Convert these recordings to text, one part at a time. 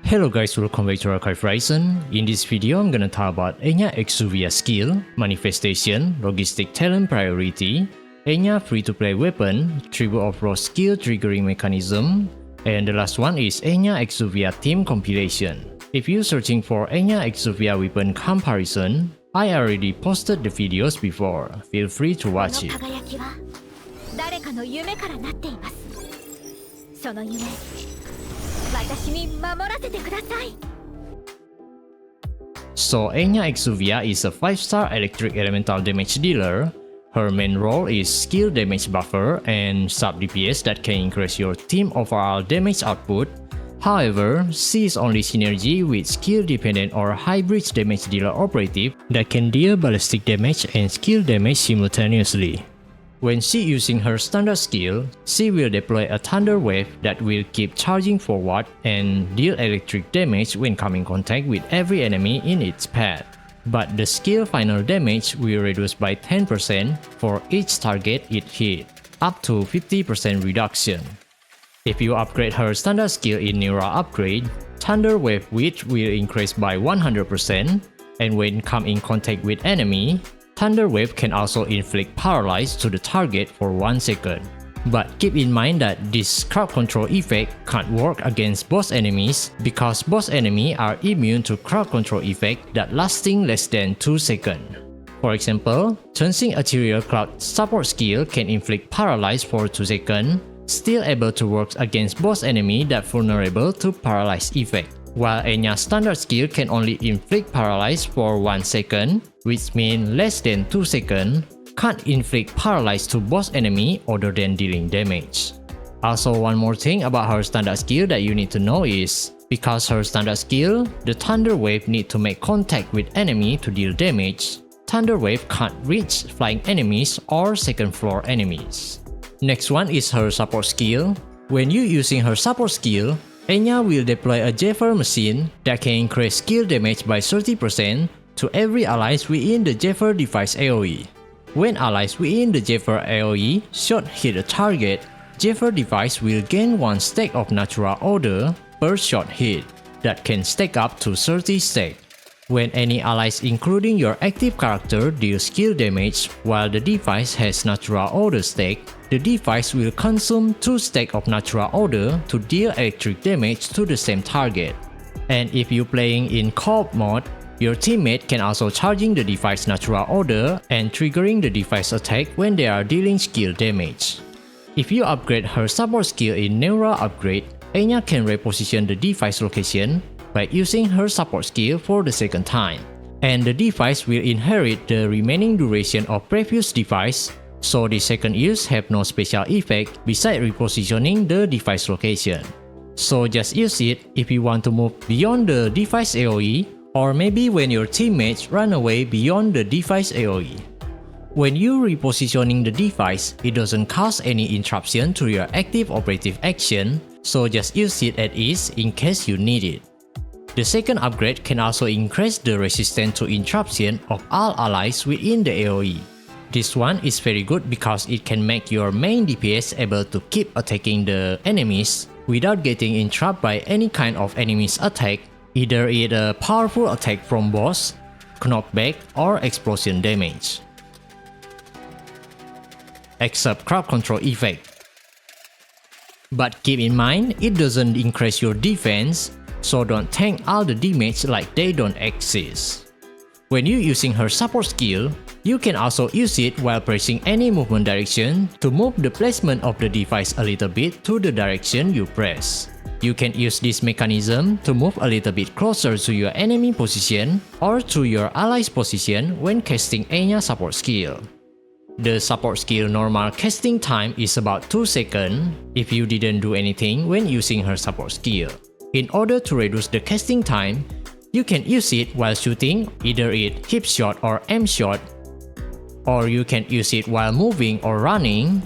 Hello guys, welcome back to Archive Horizon. In this video, I'm gonna talk about ENYA Exuvia Skill, Manifestation, Logistic Talent Priority, ENYA Free-to-Play Weapon, Tribute of Raw Skill Triggering Mechanism, and the last one is ENYA Exuvia Team Compilation. If you're searching for ENYA Exuvia Weapon Comparison, I already posted the videos before. Feel free to watch it. So ENYA Exuvia is a 5-star electric elemental damage dealer. Her main role is skill damage buffer and sub DPS that can increase your team overall damage output. However, she is only synergy with skill dependent or hybrid damage dealer operative that can deal ballistic damage and skill damage simultaneously. When she using her standard skill, she will deploy a thunder wave that will keep charging forward and deal electric damage when coming in contact with every enemy in its path. But the skill final damage will reduce by 10% for each target it hit, up to 50% reduction. If you upgrade her standard skill in Neura upgrade, thunder wave width will increase by 100%, and when come in contact with enemy, Thunder Wave can also inflict paralyze to the target for 1 second. But keep in mind that this crowd control effect can't work against boss enemies because boss enemies are immune to crowd control effect that lasting less than 2 seconds. For example, Tensing Ethereal Cloud support skill can inflict paralyze for 2 seconds, still able to work against boss enemy that vulnerable to paralyze effect. While ENYA standard skill can only inflict paralyze for 1 second, which means less than 2 seconds, can't inflict paralyze to boss enemy other than dealing damage. Also, one more thing about her standard skill that you need to know is, because her standard skill, the Thunder Wave need to make contact with enemy to deal damage, Thunder Wave can't reach flying enemies or second floor enemies. Next one is her support skill. When you using her support skill, ENYA will deploy a Jeffer machine that can increase skill damage by 30% to every allies within the Jeffer device AoE. When allies within the Jeffer AoE shot hit a target, Jeffer device will gain 1 stack of natural order per shot hit that can stack up to 30 stacks. When any allies including your active character deal skill damage while the device has natural order stack, the device will consume 2 stacks of natural order to deal electric damage to the same target. And if you're playing in co-op mode, your teammate can also charging the device natural order and triggering the device attack when they are dealing skill damage. If you upgrade her support skill in Neura upgrade, ENYA can reposition the device location by using her support skill for the second time, and the device will inherit the remaining duration of previous device, so the second use have no special effect besides repositioning the device location. So just use it if you want to move beyond the device AoE, or maybe when your teammates run away beyond the device AoE. When you repositioning the device, it doesn't cause any interruption to your active operative action, so just use it at ease in case you need it. The second upgrade can also increase the resistance to interruption of all allies within the AoE. This one is very good because it can make your main DPS able to keep attacking the enemies without getting interrupted by any kind of enemy's attack, either it a powerful attack from boss, knockback, or explosion damage. Except crowd control effect. But keep in mind, it doesn't increase your defense, so don't tank all the damage like they don't exist. When you using her support skill, you can also use it while pressing any movement direction to move the placement of the device a little bit to the direction you press. You can use this mechanism to move a little bit closer to your enemy position or to your ally's position when casting ENYA support skill. The support skill normal casting time is about 2 seconds if you didn't do anything when using her support skill. In order to reduce the casting time, you can use it while shooting, either it hip shot or aim shot, or you can use it while moving or running.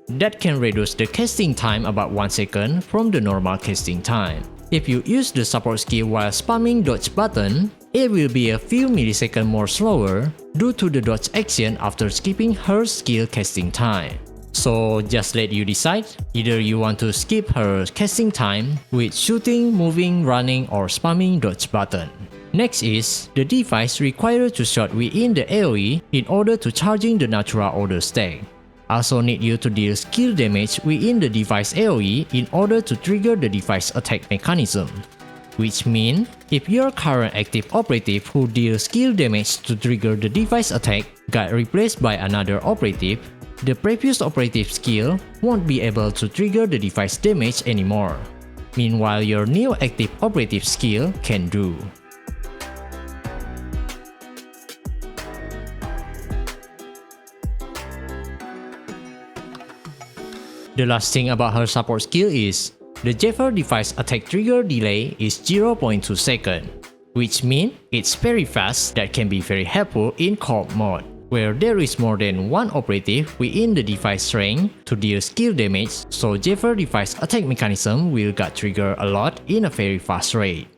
That can reduce the casting time about 1 second from the normal casting time. If you use the support skill while spamming dodge button, it will be a few milliseconds more slower due to the dodge action after skipping her skill casting time. So just let you decide, either you want to skip her casting time with shooting, moving, running or spamming dodge button. Next is the device required to shot within the AoE in order to charging the natural order stack. Also need you to deal skill damage within the device AoE in order to trigger the device attack mechanism. Which means, if your current active operative who deals skill damage to trigger the device attack got replaced by another operative, the previous operative skill won't be able to trigger the device damage anymore. Meanwhile, your new active operative skill can do. The last thing about her support skill is, the Jeffer device attack trigger delay is 0.2 seconds, which means it's very fast that can be very helpful in co-op mode, where there is more than one operative within the device range to deal skill damage, so Jeffer device attack mechanism will get triggered a lot in a very fast rate.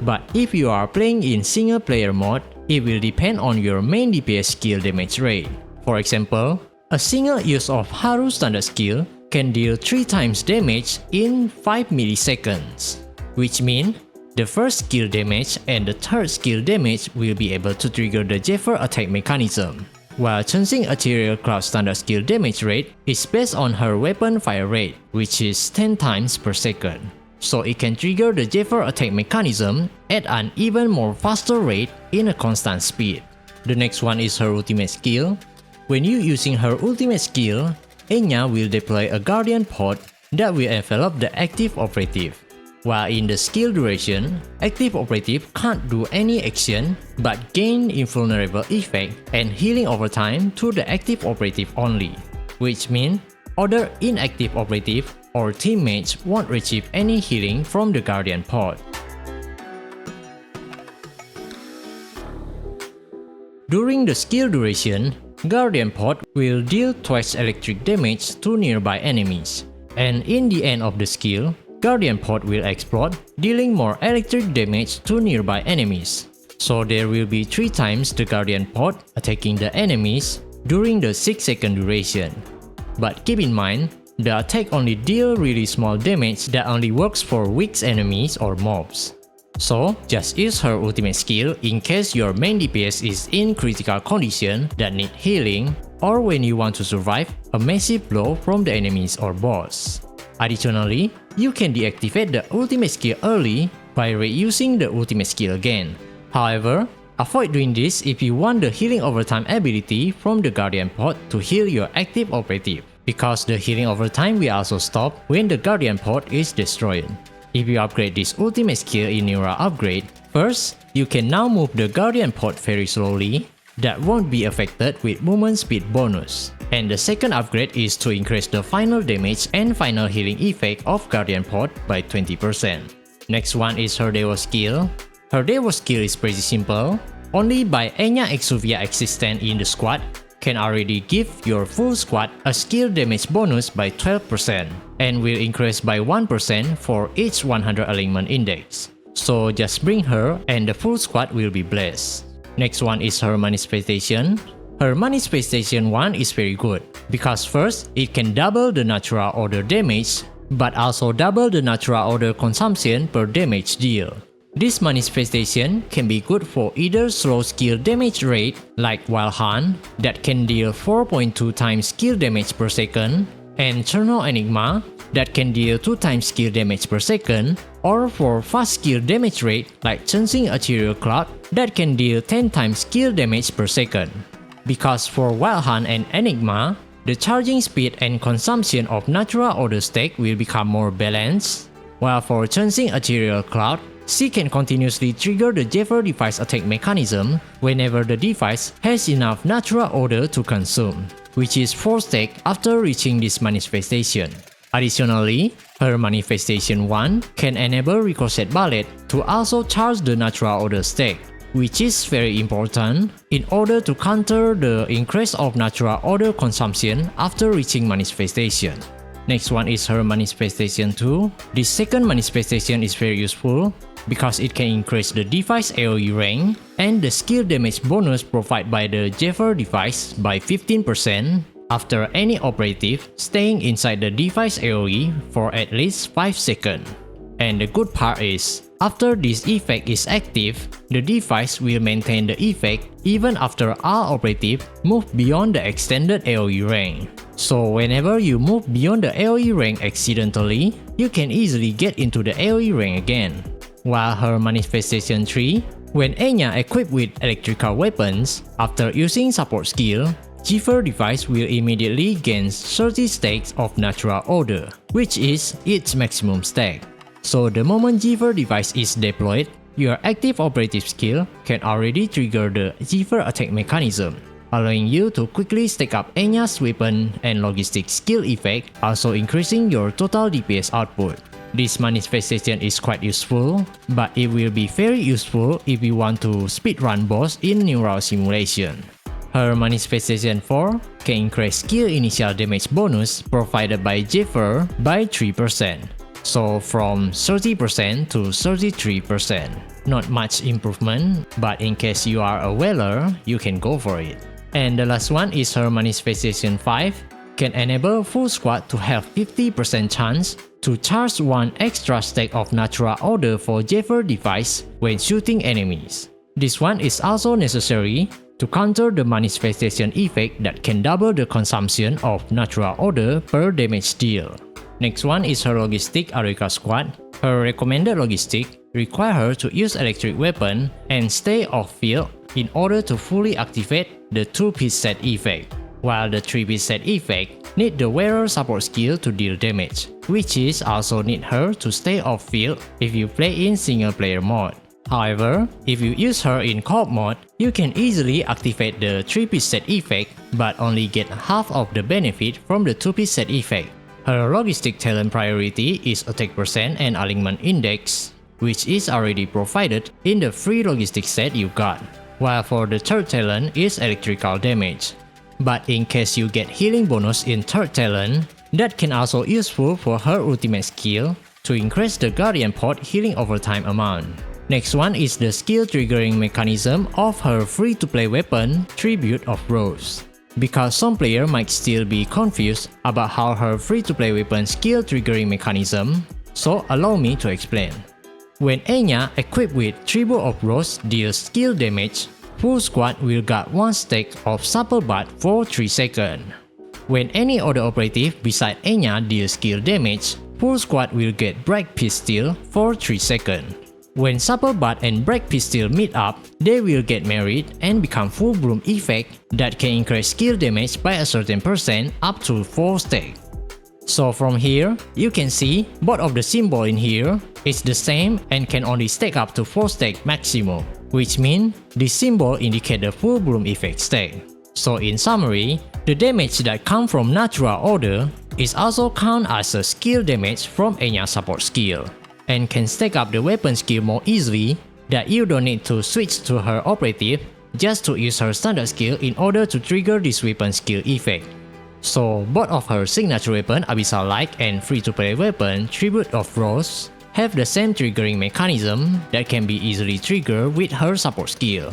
But if you are playing in single player mode, it will depend on your main DPS skill damage rate. For example, a single use of Haru standard skill can deal 3 times damage in 5 milliseconds, which means the first skill damage and the third skill damage will be able to trigger the Jeffer attack mechanism, while Changing Ethereal Cloud standard skill damage rate is based on her weapon fire rate, which is 10 times per second, so it can trigger the Jeffer attack mechanism at an even more faster rate in a constant speed. The next one is her ultimate skill. When you using her ultimate skill, ENYA will deploy a Guardian pod that will envelop the active operative. While in the skill duration, active operative can't do any action but gain invulnerable effect and healing over time to the active operative only, which means other inactive operative or teammates won't receive any healing from the Guardian pod. During the skill duration, Guardian Pod will deal twice electric damage to nearby enemies, and in the end of the skill, Guardian Pod will explode, dealing more electric damage to nearby enemies. So there will be 3 times the Guardian Pod attacking the enemies during the 6-second duration. But keep in mind, the attack only deal really small damage that only works for weak enemies or mobs. So, just use her ultimate skill in case your main DPS is in critical condition that need healing, or when you want to survive a massive blow from the enemies or boss. Additionally, you can deactivate the ultimate skill early by reusing the ultimate skill again. However, avoid doing this if you want the healing over time ability from the Guardian Pod to heal your active operative, because the healing over time will also stop when the Guardian Pod is destroyed. If you upgrade this ultimate skill in your upgrade, first, you can now move the Guardian Pod very slowly, that won't be affected with movement speed bonus. And the second upgrade is to increase the final damage and final healing effect of Guardian Pod by 20%. Next one is her Deiwos Skill. Her Deiwos Skill is pretty simple. Only by ENYA Exuvia existent in the squad can already give your full squad a skill damage bonus by 12% and will increase by 1% for each 100 alignment index. So just bring her and the full squad will be blessed. Next one is her manifestation. Her manifestation 1 is very good because first, it can double the natural order damage but also double the natural order consumption per damage deal. This manifestation can be good for either slow skill damage rate like Wild Hunt that can deal 4.2 times skill damage per second, and Eternal Enigma that can deal 2 times skill damage per second, or for fast skill damage rate like Changing Ethereal Cloud that can deal 10 times skill damage per second. Because for Wild Hunt and Enigma, the charging speed and consumption of natural order stack will become more balanced, while for Changing Ethereal Cloud, she can continuously trigger the Jeffer device attack mechanism whenever the device has enough natural order to consume, which is 4 stack after reaching this manifestation. Additionally, her manifestation 1 can enable Ricochet Ballet to also charge the natural order stack, which is very important in order to counter the increase of natural order consumption after reaching manifestation. Next one is her manifestation 2. This second manifestation is very useful because it can increase the device AoE rank and the skill damage bonus provided by the Jeffer device by 15%, after any operative staying inside the device AoE for at least 5 seconds. And the good part is, after this effect is active, the device will maintain the effect even after all operative move beyond the extended AoE range. So whenever you move beyond the AoE range accidentally, you can easily get into the AoE range again. While her manifestation 3, when ENYA equipped with electrical weapons, after using support skill, Zephyr device will immediately gain 30 stacks of natural order, which is its maximum stack. So the moment Zephyr device is deployed, your active operative skill can already trigger the Zephyr attack mechanism, allowing you to quickly stack up ENYA's weapon and logistic skill effect, also increasing your total DPS output. This manifestation is quite useful, but it will be very useful if you want to speedrun boss in neural simulation. Her manifestation 4 can increase skill initial damage bonus provided by Zephyr by 3%. So from 30% to 33%. Not much improvement, but in case you are a whaler, you can go for it. And the last one is her manifestation 5, can enable full squad to have 50% chance to charge one extra stack of natural order for Zephyr device when shooting enemies. This one is also necessary to counter the manifestation effect that can double the consumption of natural order per damage deal. Next one is her Logistic Areca squad. Her recommended logistic require her to use electric weapon and stay off field in order to fully activate the 2-piece set effect, while the 3-piece set effect need the wearer support skill to deal damage, which is also need her to stay off field if you play in single player mode. However, if you use her in co-op mode, you can easily activate the 3-piece set effect but only get half of the benefit from the 2-piece set effect. Her logistic talent priority is attack percent and alignment index, which is already provided in the free logistic set you got, while for the third talent is electrical damage. But in case you get healing bonus in third talent, that can also useful for her ultimate skill to increase the Guardian Pod healing overtime amount. Next one is the skill triggering mechanism of her free-to-play weapon, Tribute of Rose. Because some players might still be confused about how her free-to-play weapon skill triggering mechanism, so allow me to explain. When ENYA equipped with Tribute of Rose deals skill damage, full squad will get 1 stack of Supple Bat for 3 seconds. When any other operative beside ENYA deals skill damage, full squad will get Break Pistol for 3 seconds. When Supple Bat and Break Pistol meet up, they will get married and become full bloom effect that can increase skill damage by a certain percent up to 4 stacks. So from here, you can see both of the symbol in here is the same and can only stack up to 4 stack maximum, which means this symbol indicate the full bloom effect stack. So in summary, the damage that comes from natural order is also counted as a skill damage from ENYA support skill, and can stack up the weapon skill more easily that you don't need to switch to her operative just to use her standard skill in order to trigger this weapon skill effect. So both of her signature weapon Abyssal-like and free-to-play weapon Tribute of Rose have the same triggering mechanism that can be easily triggered with her support skill.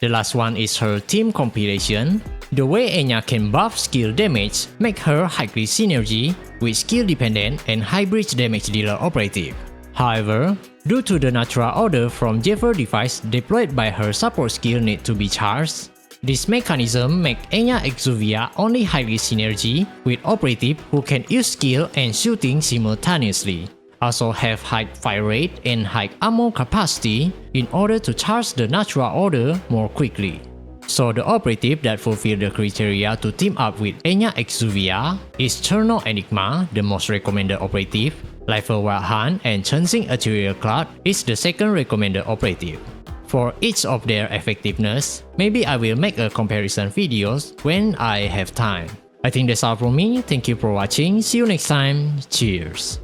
The last one is her team Compilation. The way ENYA can buff skill damage make her highly synergy with skill dependent and hybrid damage dealer operative. However, due to the natural order from Zephyr device deployed by her support skill need to be charged, this mechanism make ENYA Exuvia only highly synergy with operative who can use skill and shooting simultaneously, also have high fire rate and high ammo capacity in order to charge the natural order more quickly. So the operative that fulfill the criteria to team up with ENYA Exuvia is Cherno Enigma, the most recommended operative. Lifer Wild Hunt and Chasing Ethereal Cloud is the second recommended operative. For each of their effectiveness, maybe I will make a comparison videos when I have time. I think that's all from me. Thank you for watching. See you next time. Cheers.